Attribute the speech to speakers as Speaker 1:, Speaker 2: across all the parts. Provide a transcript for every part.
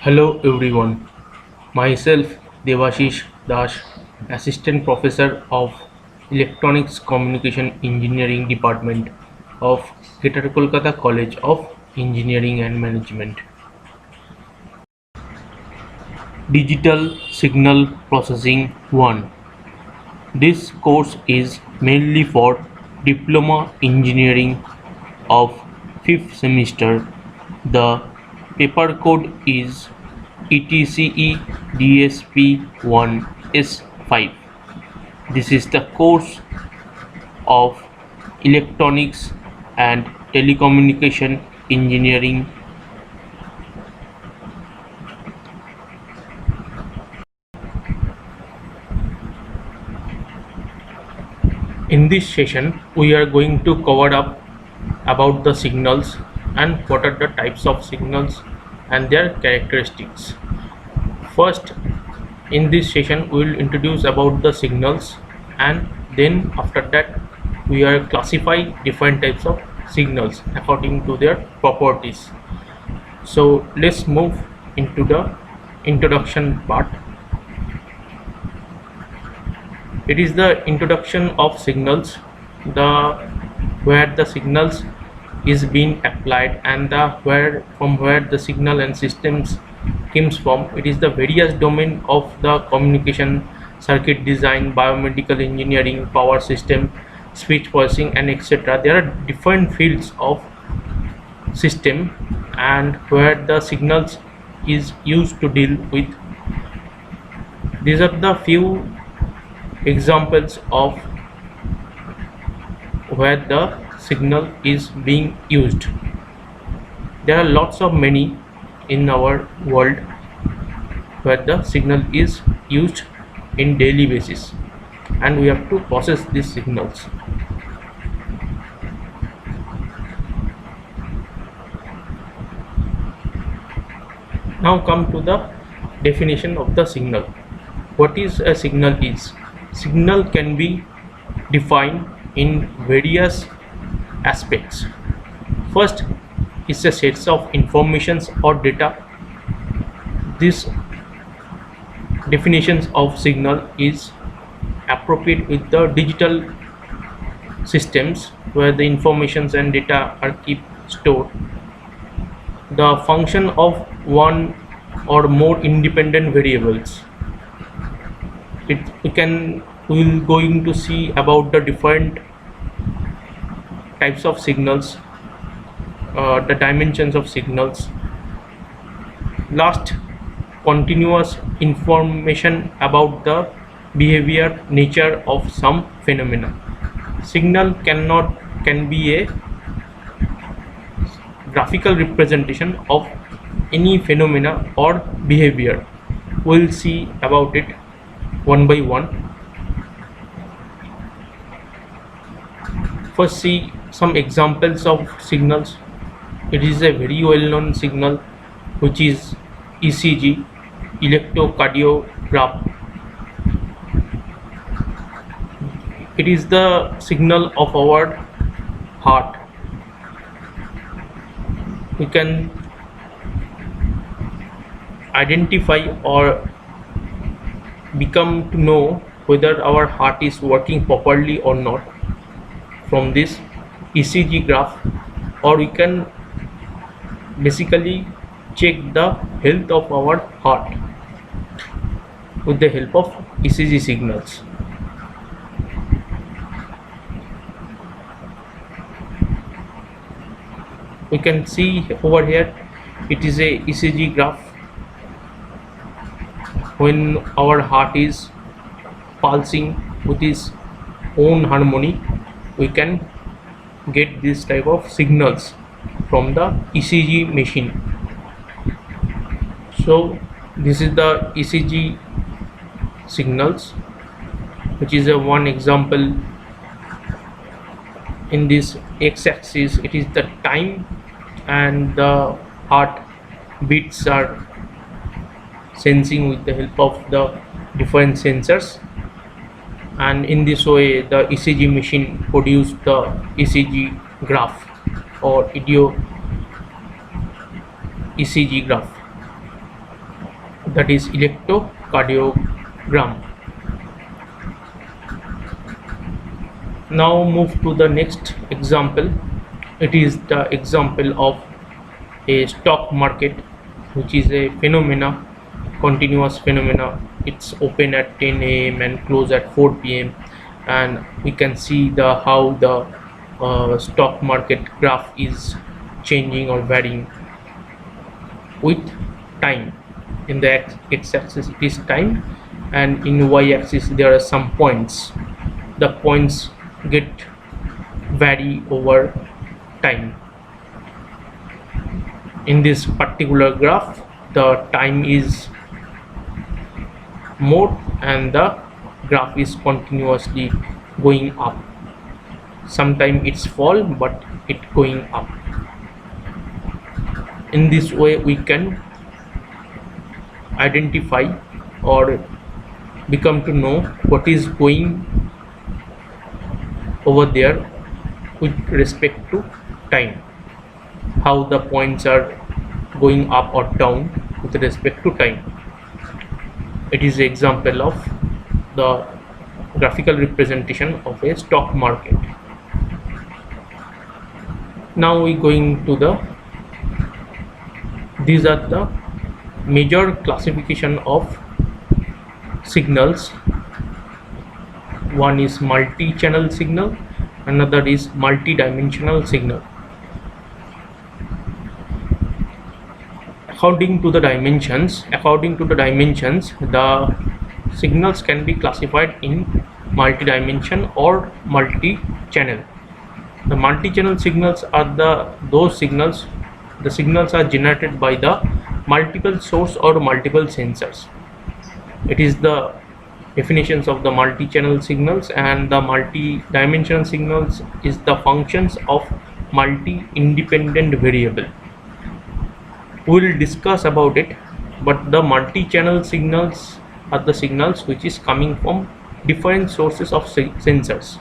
Speaker 1: Hello everyone, myself Devashish Das, Assistant Professor of Electronics Communication Engineering Department of Greater Kolkata College of Engineering and Management. Digital Signal Processing 1. This course is mainly for Diploma Engineering of 5th semester. The paper code is ETCE DSP1S5. This is the course of Electronics and Telecommunication Engineering. In this session, we are going to cover up about the signals and what are the types of signals and their characteristics. First, in this session, we will introduce about the signals, and then after that, we are classify different types of signals according to their properties. So let's move into the introduction part. It is the introduction of signals, where the signals is being applied and where the signal and systems comes from. It is the various domain of the communication, circuit design, biomedical engineering, power system, speech processing, and etc. There are different fields of system and where the signals is used to deal with. These are the few examples of where the signal is being used. There are lots of many in our world where the signal is used in daily basis, and we have to process these signals. Now come to the definition of the signal. What is a signal is? Signal can be defined in various aspects. First is a set of informations or data. This definitions of signal is appropriate with the digital systems where the informations and data are kept stored. The function of one or more independent variables. We will going to see about the different types of signals, the dimensions of signals. Last, continuous information about the behavior nature of some phenomena. Signal can be a graphical representation of any phenomena or behavior. We'll see about it one by one. First, see some examples of signals. It is a very well known signal which is ECG, electrocardiograph. It is the signal of our heart. We can identify or become to know whether our heart is working properly or not from this ECG graph, or we can basically check the health of our heart with the help of ECG signals. We can see over here it is a ECG graph. When our heart is pulsing with its own harmony, we can get this type of signals from the ECG machine. So this is the ECG signals, which is a one example. In this x-axis it is the time and the heart beats are sensing with the help of the different sensors, and in this way the ECG machine produced the ECG graph or ECG graph. that is electrocardiogram. Now move to the next example. It is the example of a stock market, which is a continuous phenomena. It's open at 10 a.m. and close at 4 p.m. and we can see the how the stock market graph is changing or varying with time. In the x-axis it is time, and in y-axis there are some points. The points get vary over time. In this particular graph, the time is more and the graph is continuously going up. Sometimes it's fall, but it going up. In this way we can identify or become to know what is going over there with respect to time, how the points are going up or down with respect to time. It is an example of the graphical representation of a stock market. Now we going to these are the major classification of signals. One is multi-channel signal, another is multi-dimensional signal. According to the dimensions, the signals can be classified in multi-dimension or multi-channel. The multi-channel signals are the signals are generated by the multiple source or multiple sensors. It is the definitions of the multi-channel signals, and the multi-dimensional signals is the functions of multi-independent variable. We will discuss about it, but the multi-channel signals are the signals which is coming from different sources of sensors.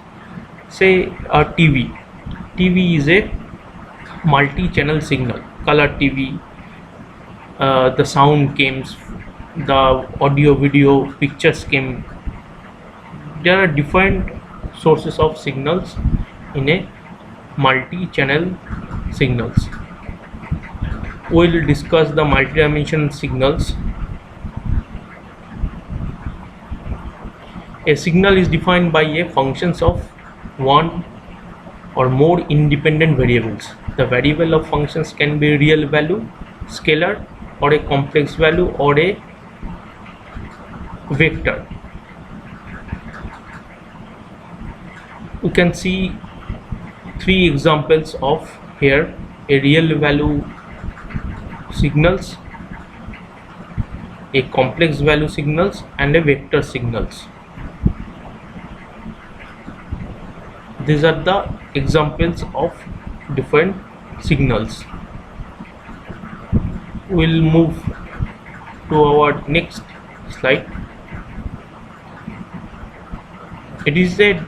Speaker 1: Say a TV is a multi-channel signal. Color TV, the sound came, the audio, video, pictures came. There are different sources of signals in a multi-channel signals. We will discuss the multi-dimensional signals. A signal is defined by a functions of one or more independent variables. The variable of functions can be real value, scalar, or a complex value, or a vector. We can see three examples of here: a real value signals, a complex value signals, and a vector signals. These are the examples of different signals. We'll move to our next slide. It is a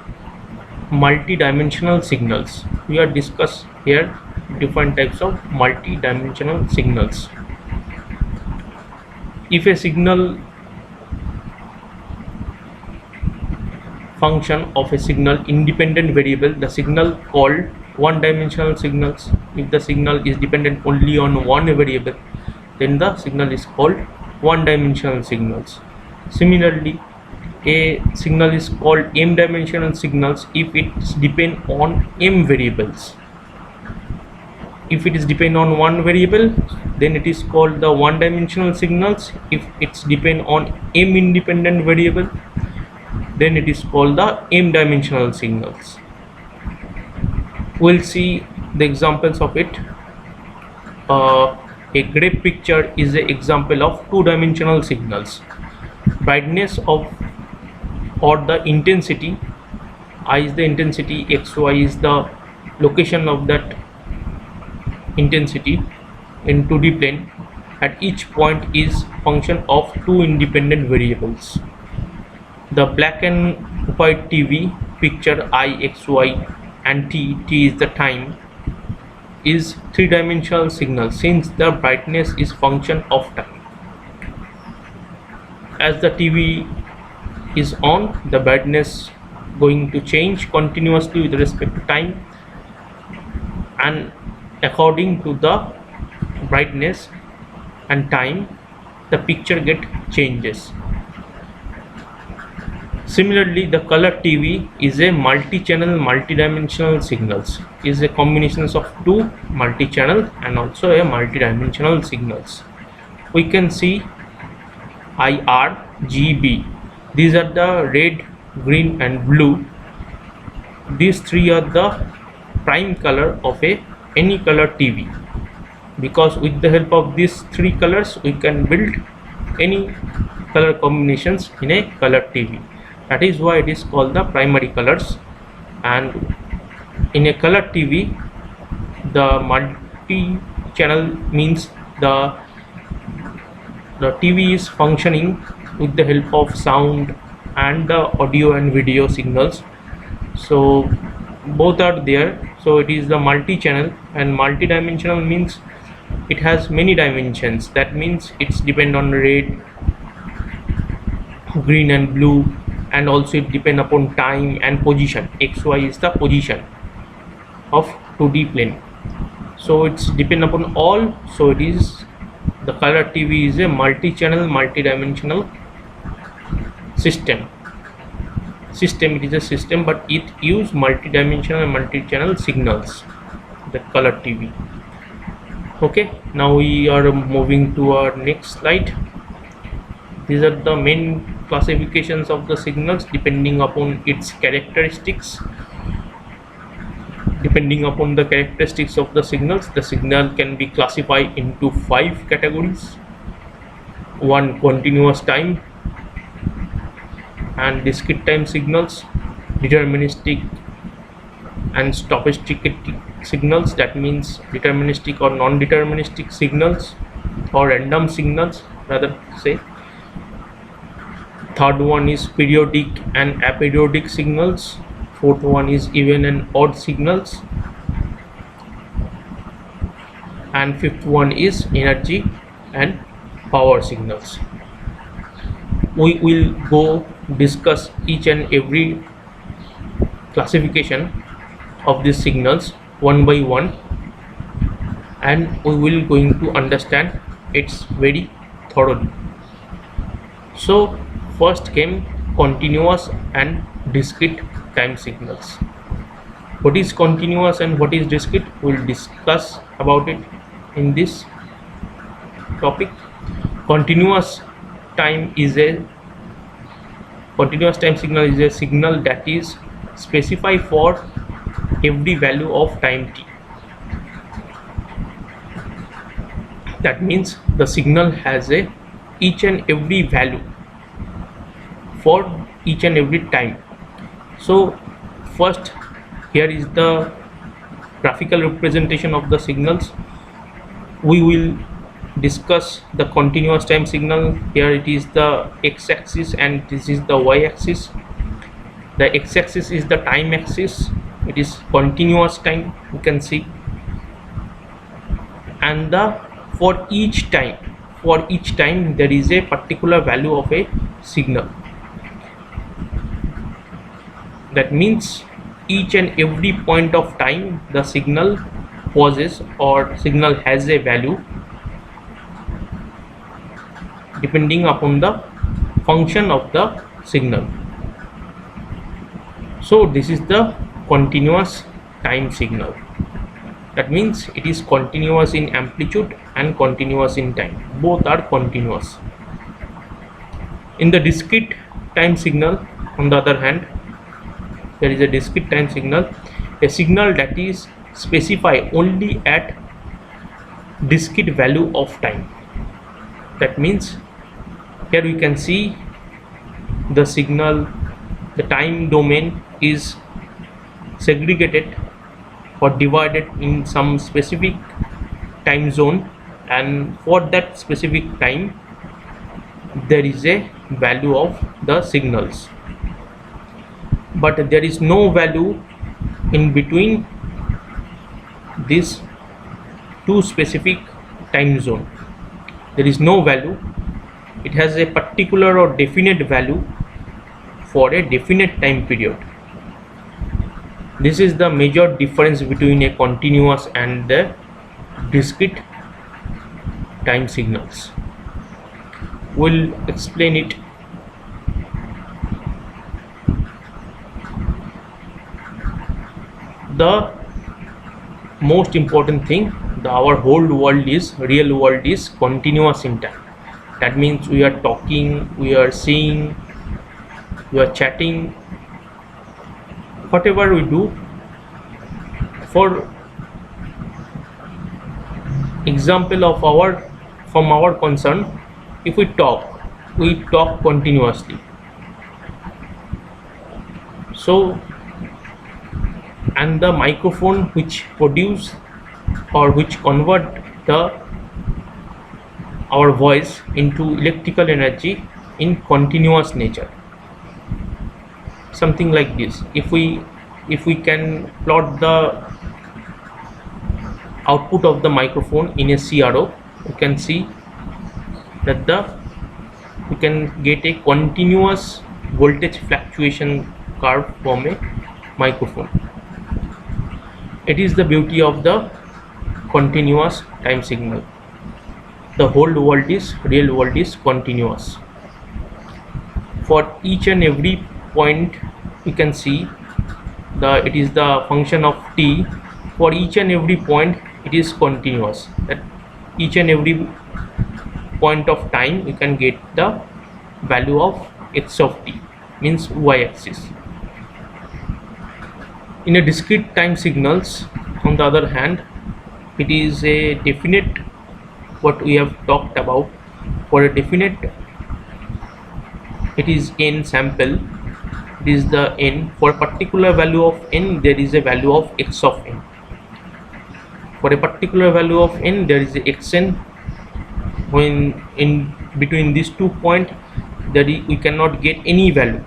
Speaker 1: multi-dimensional signals. We are discuss here different types of multi-dimensional signals. If a signal function of a signal independent variable, the signal called one-dimensional signals. If the signal is dependent only on one variable, then the signal is called one-dimensional signals. Similarly, a signal is called m-dimensional signals if it depends on m variables. If it is depend on one variable, then it is called the one-dimensional signals. If it's depend on m independent variable, then it is called the m-dimensional signals. We'll see the examples of it. A grape picture is an example of two-dimensional signals. Brightness of or the intensity, I is the intensity, xy is the location of that intensity in 2D plane. At each point is function of two independent variables. The black and white TV picture I, xy, and t is the time, is three-dimensional signal since the brightness is function of time. as the TV is on, the brightness going to change continuously with respect to time, and according to the brightness and time the picture get changes. Similarly, the color TV is a multi-channel, multi-dimensional signals, is a combinations of two multi-channel and also a multi-dimensional signals. We can see IRGB. These are the red, green and blue. These three are the prime color of any color TV, because with the help of these three colors we can build any color combinations in a color TV. That is why it is called the primary colors. And in a color TV, the multi-channel means the TV is functioning with the help of sound and the audio and video signals, so both are there. So it is the multi-channel, and multi-dimensional means it has many dimensions. That means it's depend on red, green and blue, and also it depend upon time and position. XY is the position of 2D plane, so it's depend upon all. So it is the color TV is a multi-channel, multi-dimensional system. It is a system, but it use multi-dimensional and multi-channel signals, the color TV. Okay, now we are moving to our next slide. These are the main classifications of the signals depending upon its characteristics. Depending upon the characteristics of the signals, the signal can be classified into 5 categories. One, continuous time and discrete time signals, deterministic and stochastic signals, that means deterministic or non-deterministic signals, or random signals rather say. Third one is periodic and aperiodic signals. Fourth one is even and odd signals, and fifth one is energy and power signals. We will go discuss each and every classification of these signals one by one, and we will going to understand it's very thoroughly. So first came continuous and discrete time signals. What is continuous and what is discrete? We will discuss about it in this topic. Continuous time signal is a signal that is specified for every value of time t. That means the signal has each and every value for each and every time. So first, here is the graphical representation of the signals. We will discuss the continuous time signal. Here it is the x-axis and this is the y-axis. The x-axis is the time axis, it is continuous time, you can see, and for each time there is a particular value of a signal. That means each and every point of time the signal pauses or signal has a value depending upon the function of the signal. So this is the continuous time signal. That means it is continuous in amplitude and continuous in time. Both are continuous. In the discrete time signal, on the other hand, there is a discrete time signal, a signal that is specified only at discrete value of time. That means here we can see the signal, the time domain is segregated or divided in some specific time zone, and for that specific time there is a value of the signals, but there is no value in between these two specific time zone. There is no value It has a particular or definite value for a definite time period. This is the major difference between a continuous and the discrete time signals. We'll explain it. The most important thing, our whole world is, real world is continuous in time. That means we are talking, we are seeing, we are chatting, whatever we do. For example of from our concern, if we talk continuously. So, and the microphone which produce or which convert our voice into electrical energy in continuous nature, something like this. If we can plot the output of the microphone in a CRO, you can see that you can get a continuous voltage fluctuation curve from a microphone. It is the beauty of the continuous time signal. The whole world is, real world is continuous. For each and every point, you can see it is the function of t. For each and every point, it is continuous. At each and every point of time, you can get the value of x of t, means y-axis. In a discrete time signals, on the other hand, it is a definite, what we have talked about. For a definite, it is n sample, it is the n. For a particular value of n, there is a value of x of n. For a particular value of n, there is a xn. When in between these 2 points, we cannot get any value.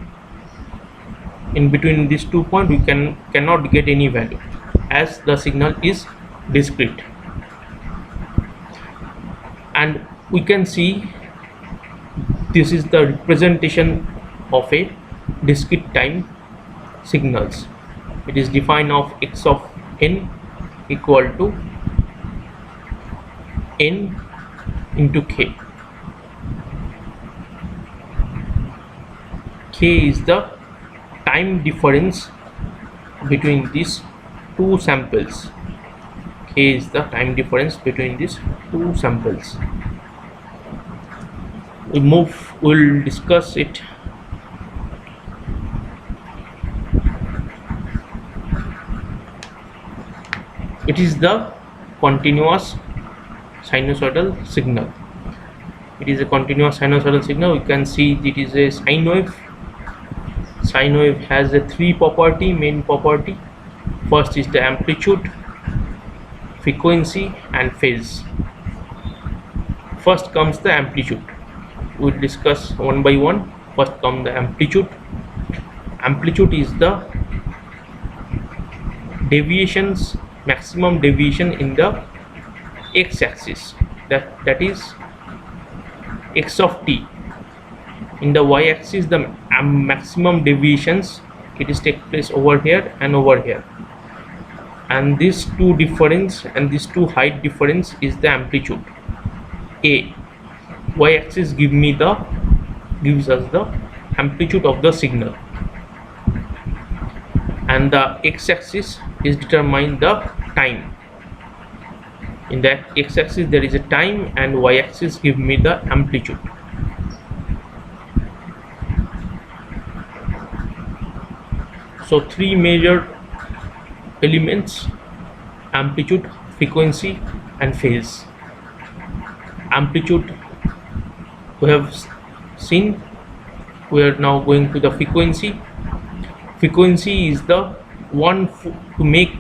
Speaker 1: In between these 2 points, we cannot get any value, as the signal is discrete. And we can see this is the representation of a discrete time signals. It is defined of x of n equal to n into k. K is the time difference between these two samples. K is the time difference between these two samples. We'll discuss it. It is the continuous sinusoidal signal. It is a continuous sinusoidal signal. We can see it is a sine wave. Sine wave has a main property. First is the amplitude, frequency and phase. First comes the amplitude. We'll discuss one by one. First comes the amplitude. Amplitude is the deviations, maximum deviation in the x-axis, that is x of t. In the y-axis, the maximum deviations, it is take place over here and over here, and these two difference and these two height difference is the amplitude. A y-axis gives us the amplitude of the signal, and the x-axis is determine the time. In the x-axis there is a time, and y-axis give me the amplitude. So three major elements: amplitude, frequency and phase. Amplitude we have seen. We are now going to the frequency. Frequency is the one to make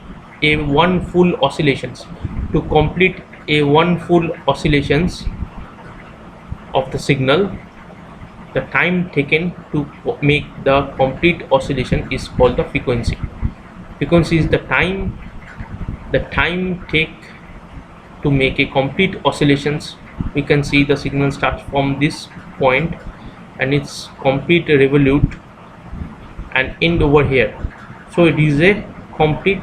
Speaker 1: a one full oscillations, to complete a one full oscillations of the signal. The time taken to make the complete oscillation is called the frequency. Frequency is the time take to make a complete oscillations we can see the signal starts from this point and it's complete revolute and end over here. So it is a complete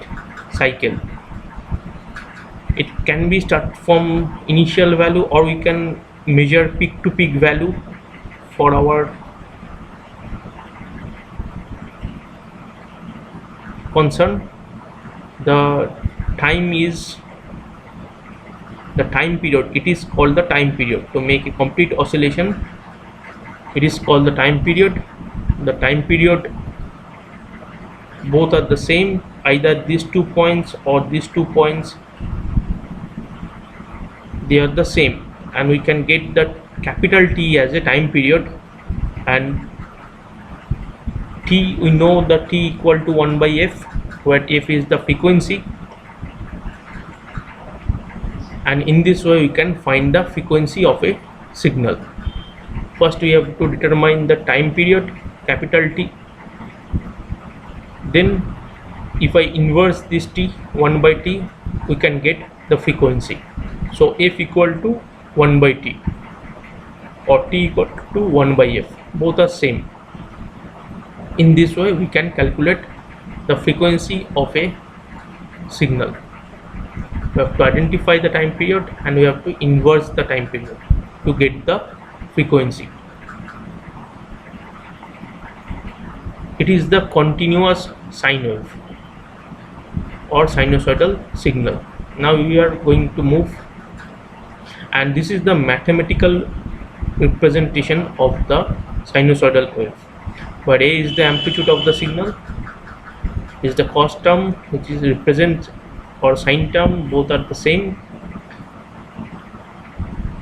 Speaker 1: cycle. It can be start from initial value, or we can measure peak to peak value for our concern. The time is the time period. It is called the time period. To make a complete oscillation, it is called the time period. The time period, both are the same, either these 2 points or these 2 points, they are the same, and we can get the capital T as a time period, and T, we know the T equal to 1 by f, where f is the frequency, and in this way we can find the frequency of a signal. First we have to determine the time period, capital T. Then if I inverse this T, 1 by T, we can get the frequency. So f equal to 1 by T or T equal to 1 by f, both are same. In this way we can calculate the frequency of a signal. We have to identify the time period and we have to inverse the time period to get the frequency. It is the continuous sine wave or sinusoidal signal. Now we are going to move, and this is the mathematical representation of the sinusoidal wave, where A is the amplitude of the signal, is the cos term which is represent, or sine term, both are the same.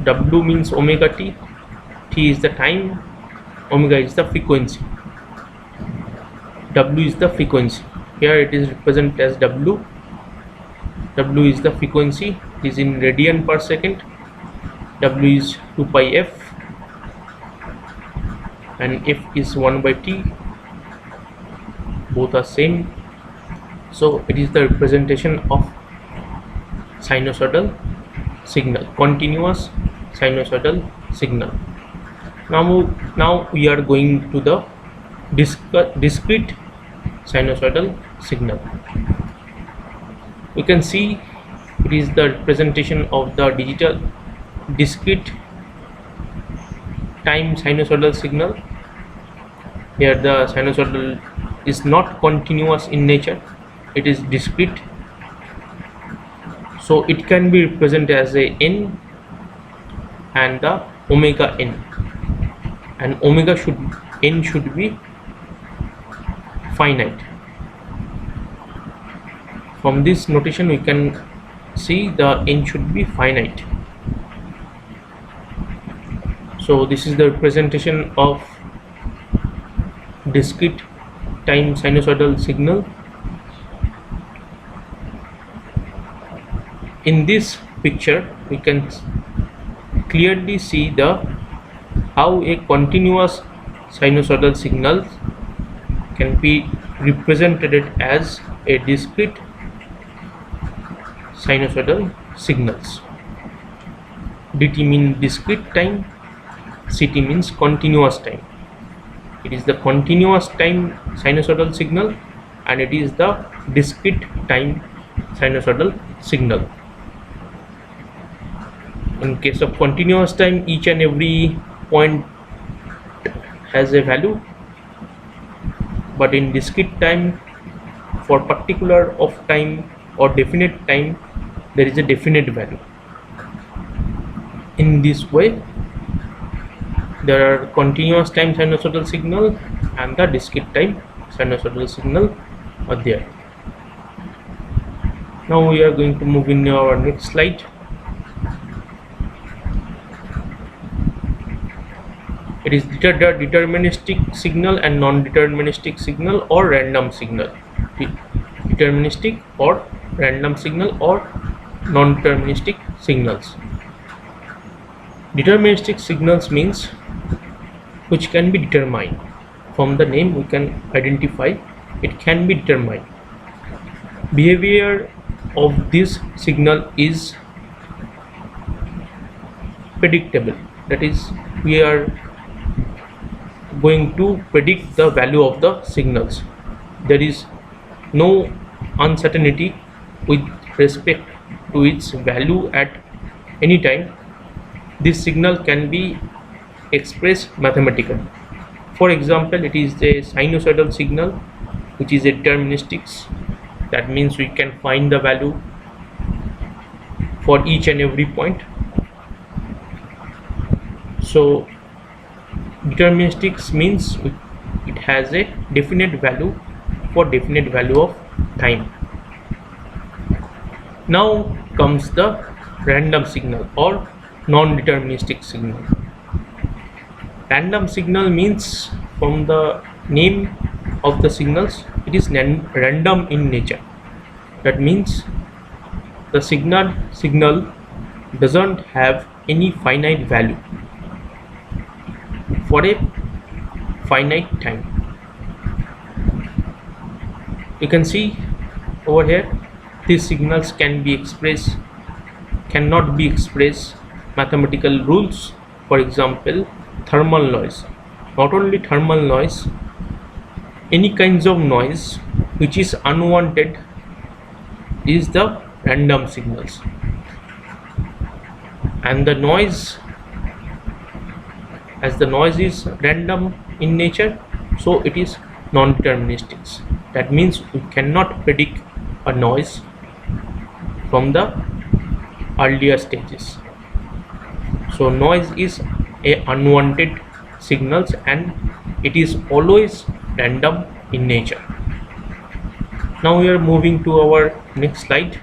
Speaker 1: W means omega t, t is the time, omega is the frequency, W is the frequency. Here it is represented as W. W is the frequency, is in radian per second. W is 2 pi f and f is 1 by t, both are same. So it is the representation of sinusoidal signal, continuous sinusoidal signal. Now we are going to the discrete sinusoidal signal. We can see it is the representation of the discrete time sinusoidal signal. Here the sinusoidal is not continuous in nature, it is discrete, so it can be represented as a n and the omega n, and omega n should be finite. From this notation we can see the n should be finite. So this is the representation of discrete time sinusoidal signal. In this picture we can clearly see how a continuous sinusoidal signal can be represented as a discrete sinusoidal signals. dt means discrete time, ct means continuous time. It is the continuous time sinusoidal signal and it is the discrete time sinusoidal signal. In case of continuous time, each and every point has a value, but in discrete time, for particular of time or definite time, there is a definite value. In this way, there are continuous time sinusoidal signal and the discrete time sinusoidal signal are there. Now we are going to move in our next slide. It is deterministic signal and non-deterministic signal or random signal. Deterministic or random signal or non-deterministic signals. Deterministic signals means which can be determined. From the name we can identify it can be determined. Behavior of this signal is predictable. That is, we are going to predict the value of the signals. There is no uncertainty with respect to its value at any time. This signal can be expressed mathematically. For example, it is a sinusoidal signal which is a deterministic. That means we can find the value for each and every point. So deterministic means it has a definite value for definite value of time. Now comes the random signal or non-deterministic signal. Random signal means, from the name of the signals, it is random in nature. That means the signal doesn't have any finite value for a finite time. You can see over here, these signals cannot be expressed mathematical rules. For example, thermal noise. Not only thermal noise, any kinds of noise which is unwanted is the random signals. And the noise, as the noise is random in nature, so it is non-deterministic. That means we cannot predict a noise from the earlier stages. So noise is a unwanted signals and it is always random in nature. Now we are moving to our next slide.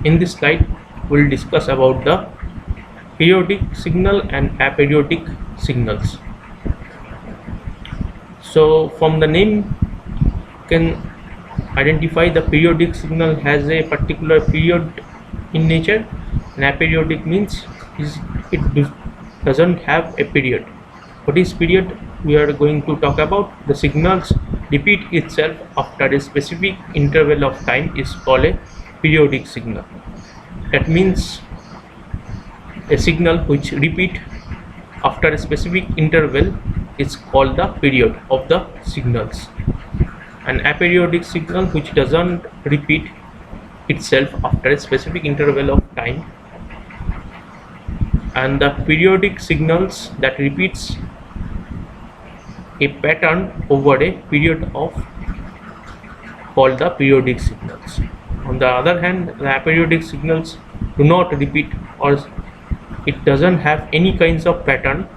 Speaker 1: In this slide we will discuss about the periodic signal and aperiodic signals. So from the name you can identify the periodic signal has a particular period in nature, and aperiodic means it doesn't have a period. What is period? We are going to talk about the signals repeat itself after a specific interval of time is called a periodic signal. That means a signal which repeat after a specific interval is called the period of the signals. An aperiodic signal which doesn't repeat itself after a specific interval of time, and the periodic signals that repeats a pattern over a period of called the periodic signals. On the other hand, the aperiodic signals do not repeat, or it doesn't have any kinds of pattern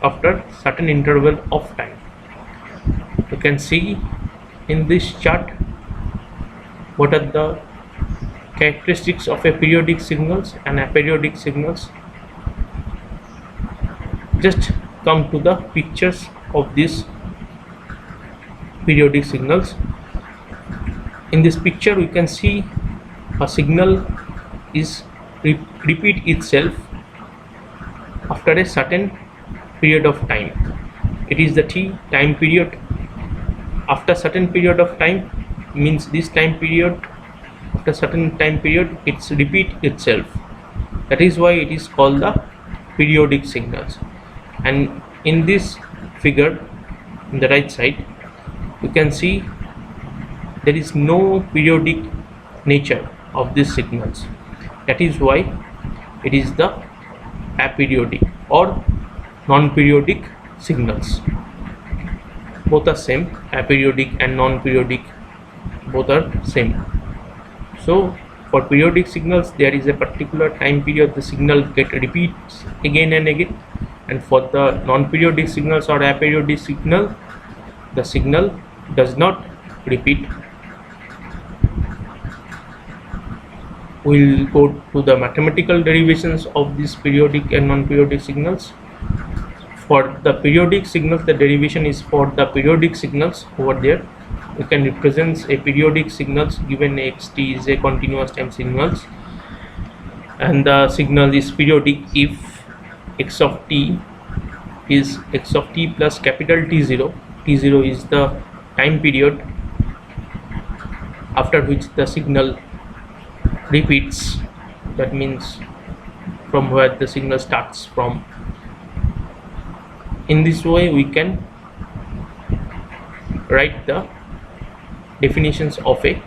Speaker 1: after certain interval of time. You can see in this chart what are the characteristics of a periodic signals and aperiodic signals. Just come to the pictures of these periodic signals. In this picture we can see a signal is repeat itself after a certain period of time. It is the T time period. After certain period of time means this time period, after certain time period it's repeat itself. That is why it is called the periodic signals. And in this figure in the right side you can see there is no periodic nature of these signals. That is why it is the aperiodic or non-periodic signals. Both are same, aperiodic and non-periodic, both are same. So for periodic signals there is a particular time period the signal get repeats again and again, and for the non-periodic signals or aperiodic signal the signal does not repeat. We'll go to the mathematical derivations of these periodic and non-periodic signals. For the periodic signals, the derivation is for the periodic signals over there. We can represent a periodic signals given xt is a continuous time signals, and the signal is periodic if x of t is x of t plus capital T0. T0 is the time period after which the signal repeats. That means from where the signal starts from. In this way we can write the definitions of a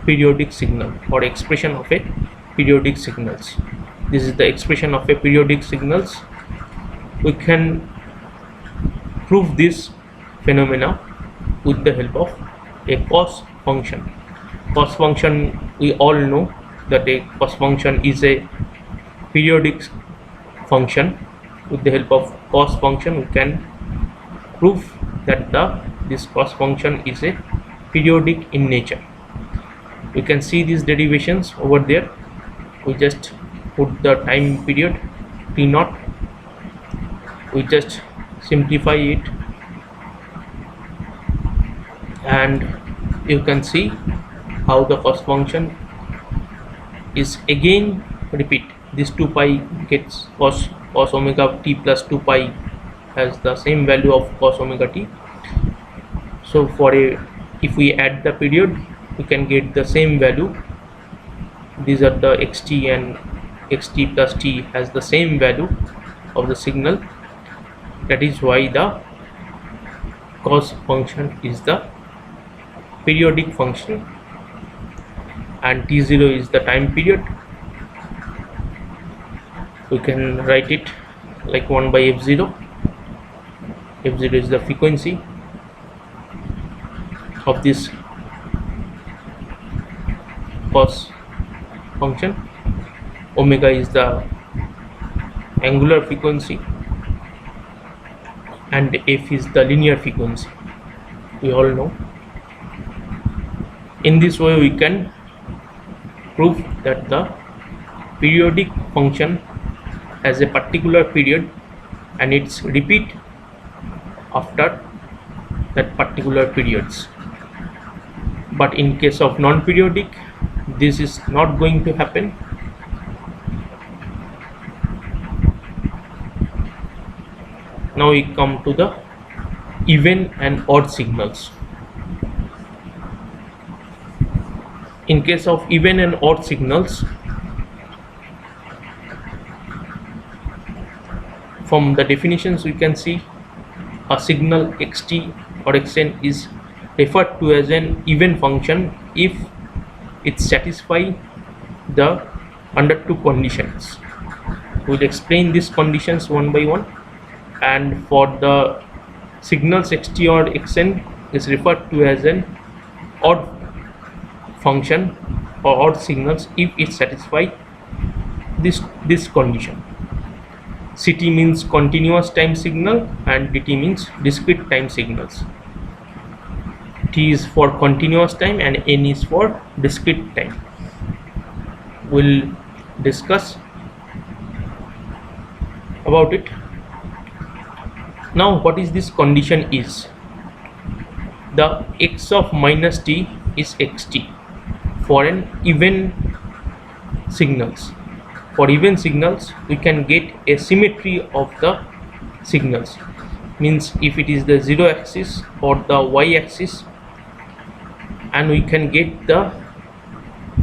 Speaker 1: periodic signal or expression of a periodic signals. This is the expression of a periodic signals. We can prove this phenomena with the help of a cos function. Cos function, we all know that a cos function is a periodic function. With the help of cos function we can prove that this cos function is a periodic in nature. We can see these derivations over there. We just put the time period t0, we just simplify it, and you can see how the cos function is again repeat. This 2 pi gets cos omega t plus 2 pi has the same value of cos omega t. So for if we add the period, we can get the same value. These are the xt, and xt plus t has the same value of the signal. That is why the cos function is the periodic function, and t0 is the time period. We can write it like 1 by f0. F0 is the frequency of this cos function. Omega is the angular frequency, and f is the linear frequency. We all know. In this way we can prove that the periodic function has a particular period and its repeat after that particular periods. But in case of non-periodic, this is not going to happen. Now we come to the even and odd signals. In case of even and odd signals, from the definitions we can see a signal xt or xn is referred to as an even function if it satisfies the under two conditions. We will explain these conditions one by one. And for the signals xt or xn is referred to as an odd function or odd signals if it satisfies this condition. Ct means continuous time signal and dt means discrete time signals. T is for continuous time and n is for discrete time. We'll discuss about it. Now what is this condition is? The x of minus t is xt for an even signals. For even signals we can get a symmetry of the signals. Means if it is the 0 axis or the y axis, and we can get the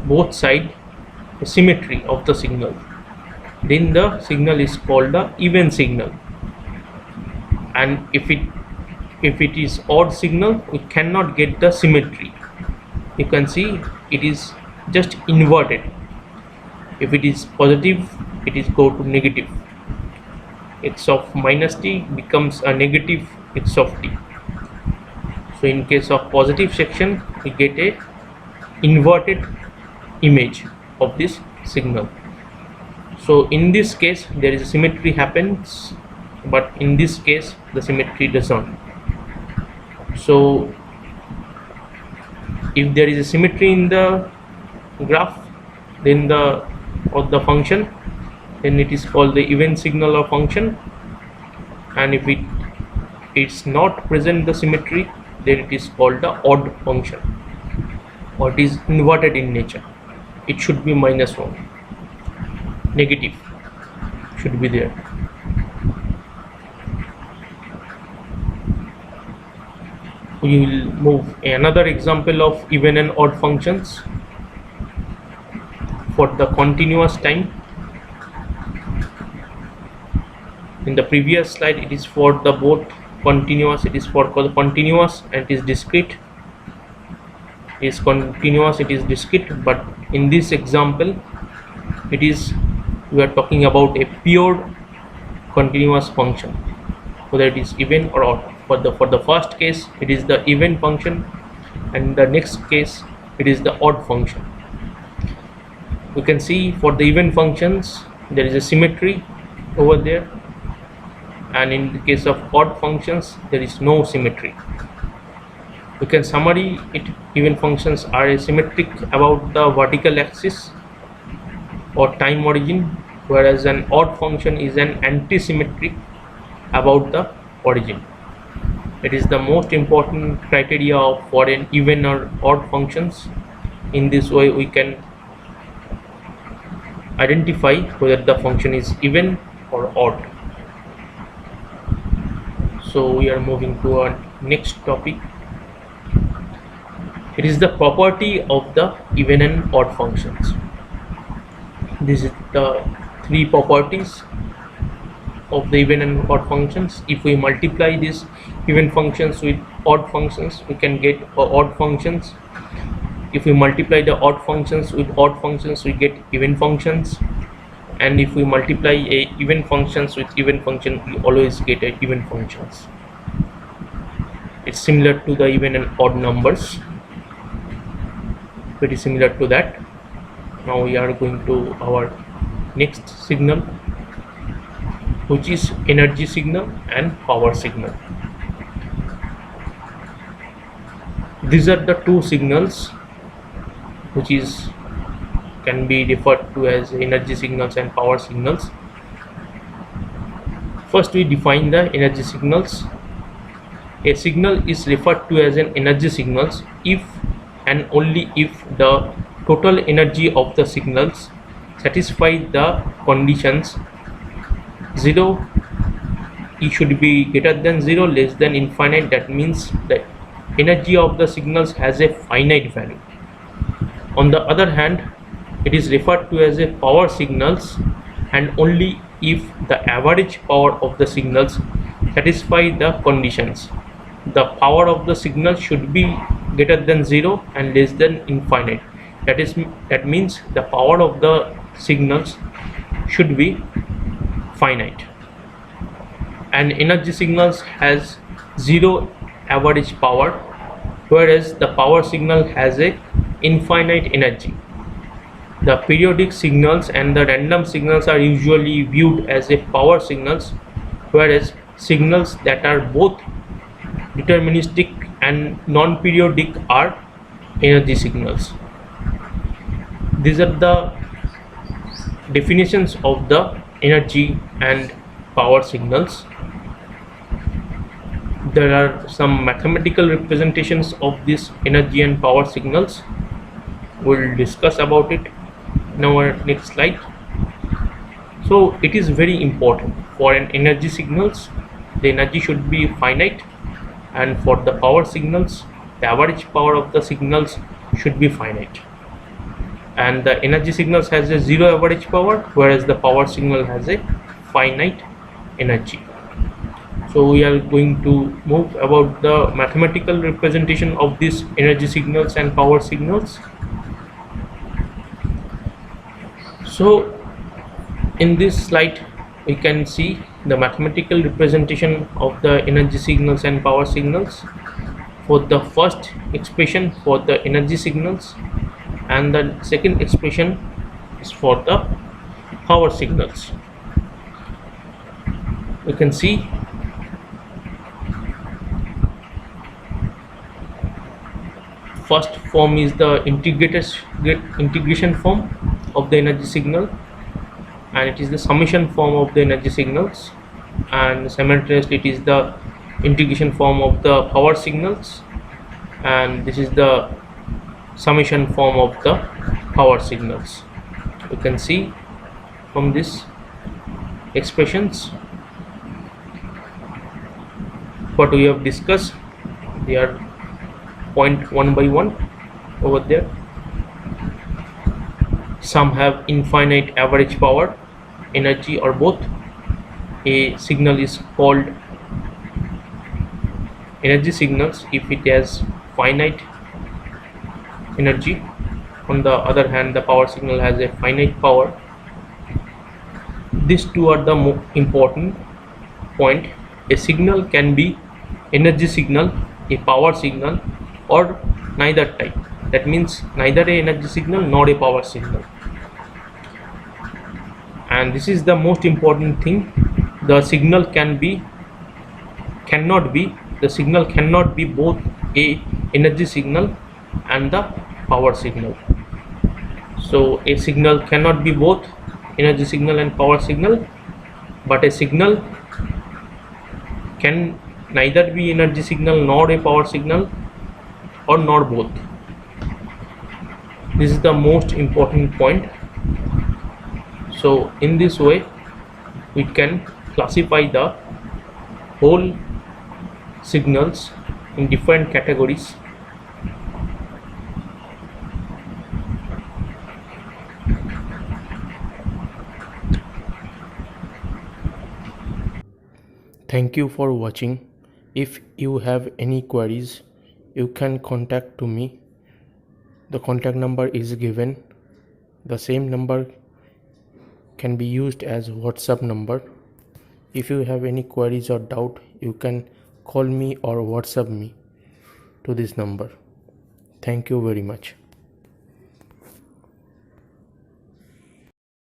Speaker 1: both side symmetry of the signal, then the signal is called the even signal. And if it is odd signal, we cannot get the symmetry. You can see it is just inverted. If it is positive, it is go to negative. X of minus t becomes a negative x of t. So in case of positive section, we get a inverted image of this signal. So in this case there is a symmetry happens, but in this case the symmetry does not. So if there is a symmetry in the graph, then the function, then it is called the even signal or function. And if it is not present the symmetry, then it is called the odd function, or it is inverted in nature. It should be -1, negative should be there. We will move another example of even and odd functions for the continuous time. In the previous slide it is for the both continuous, it is for continuous and it is discrete, it is continuous, it is discrete, but in this example it is, we are talking about a pure continuous function, whether it is even or odd. For the first case it is the even function, and the next case it is the odd function. We can see for the even functions there is a symmetry over there, and in the case of odd functions there is no symmetry. We can summary it, even functions are asymmetric about the vertical axis or time origin, whereas an odd function is an anti-symmetric about the origin. It is the most important criteria for an even or odd functions. In this way we can identify whether the function is even or odd. So we are moving to our next topic. It is the property of the even and odd functions. This is the three properties of the even and odd functions. If we multiply these even functions with odd functions, we can get odd functions. If we multiply the odd functions with odd functions, we get even functions. And if we multiply a even functions with even function, we always get a even functions. It's similar to the even and odd numbers, pretty similar to that. Now we are going to our next signal, which is energy signal and power signal. These are the two signals which is can be referred to as energy signals and power signals. First we define the energy signals. A signal is referred to as an energy signals if and only if the total energy of the signals satisfy the conditions 0, it should be greater than 0, less than infinite. That means the energy of the signals has a finite value. On the other hand, it is referred to as a power signals and only if the average power of the signals satisfy the conditions. The power of the signal should be greater than 0 and less than infinite. That means the power of the signals should be finite. And energy signals has 0 average power, whereas the power signal has a infinite energy. The periodic signals and the random signals are usually viewed as a power signals, whereas signals that are both deterministic and non-periodic are energy signals. These are the definitions of the energy and power signals. There are some mathematical representations of these energy and power signals. We'll discuss about it in our next slide. So it is very important for an energy signals, the energy should be finite, and for the power signals, the average power of the signals should be finite. And the energy signals has a 0 average power, whereas the power signal has a finite energy. So we are going to move about the mathematical representation of these energy signals and power signals. So in this slide we can see the mathematical representation of the energy signals and power signals. For the first expression for the energy signals, and the second expression is for the power signals. We can see first form is the integration form of the energy signal, and it is the summation form of the energy signals, and simultaneously it is the integration form of the power signals, and this is the summation form of the power signals. You can see from this expressions what we have discussed, they are point one by one over there. Some have infinite average power, energy, or both, a signal is called energy signals if it has finite energy. On the other hand, the power signal has a finite power. These two are the more important point. A signal can be energy signal, a power signal, or neither type. That means neither a energy signal nor a power signal. And this is the most important thing. The signal cannot be both a energy signal and the power signal. So a signal cannot be both energy signal and power signal, but a signal can neither be energy signal nor a power signal, or nor both. This is the most important point. So in this way we can classify the whole signals in different categories. Thank you for watching. If you have any queries, you can contact to me. The contact number is given. The same number can be used as WhatsApp number. If you have any queries or doubt, you can call me or WhatsApp me to this number. Thank you very much.